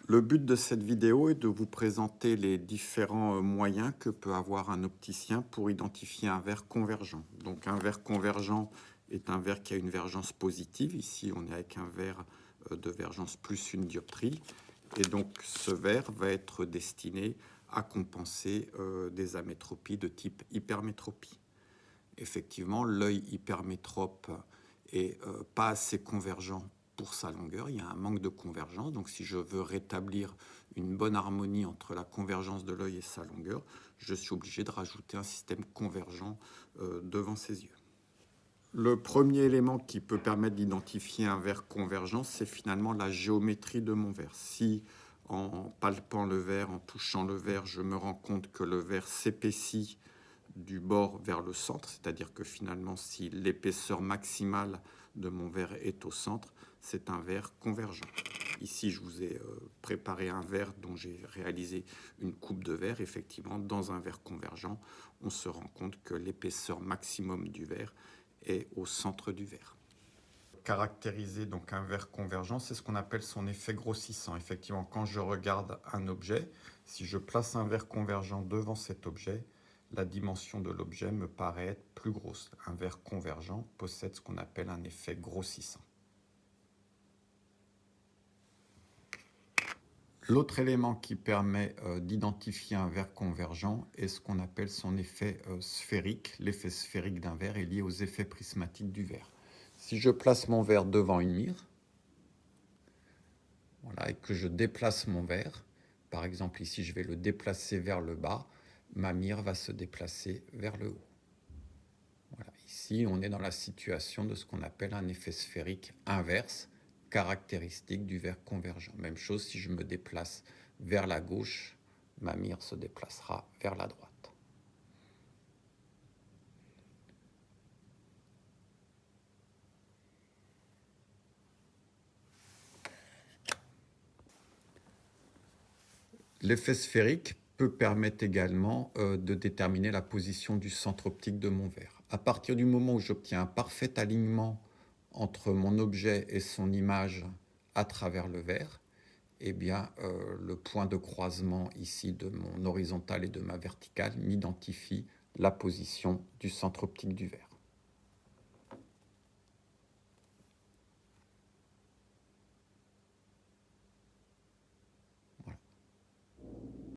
Le but de cette vidéo est de vous présenter les différents moyens que peut avoir un opticien pour identifier un verre convergent. Donc un verre convergent est un verre qui a une vergence positive. Ici, on est avec un verre de vergence plus une dioptrie. Et donc ce verre va être destiné à compenser des amétropies de type hypermétropie. Effectivement, l'œil hypermétrope est pas assez convergent pour sa longueur, il y a un manque de convergence. Donc si je veux rétablir une bonne harmonie entre la convergence de l'œil et sa longueur, je suis obligé de rajouter un système convergent devant ses yeux. Le premier élément qui peut permettre d'identifier un verre convergent, c'est finalement la géométrie de mon verre. Si en palpant le verre, en touchant le verre, je me rends compte que le verre s'épaissit du bord vers le centre, c'est-à-dire que finalement, si l'épaisseur maximale de mon verre est au centre, c'est un verre convergent. Ici, je vous ai préparé un verre dont j'ai réalisé une coupe de verre. Effectivement, dans un verre convergent, on se rend compte que l'épaisseur maximum du verre est au centre du verre. Caractériser donc un verre convergent, c'est ce qu'on appelle son effet grossissant. Effectivement, quand je regarde un objet, si je place un verre convergent devant cet objet, la dimension de l'objet me paraît être plus grosse. Un verre convergent possède ce qu'on appelle un effet grossissant. L'autre élément qui permet d'identifier un verre convergent est ce qu'on appelle son effet sphérique. L'effet sphérique d'un verre est lié aux effets prismatiques du verre. Si je place mon verre devant une mire, voilà, et que je déplace mon verre, par exemple ici je vais le déplacer vers le bas, ma mire va se déplacer vers le haut. Voilà, ici on est dans la situation de ce qu'on appelle un effet sphérique inverse, caractéristique du verre convergent. Même chose si je me déplace vers la gauche, ma mire se déplacera vers la droite. L'effet sphérique peut permettre également de déterminer la position du centre optique de mon verre. À partir du moment où j'obtiens un parfait alignement entre mon objet et son image à travers le verre, eh bien, le point de croisement ici de mon horizontal et de ma verticale m'identifie la position du centre optique du verre.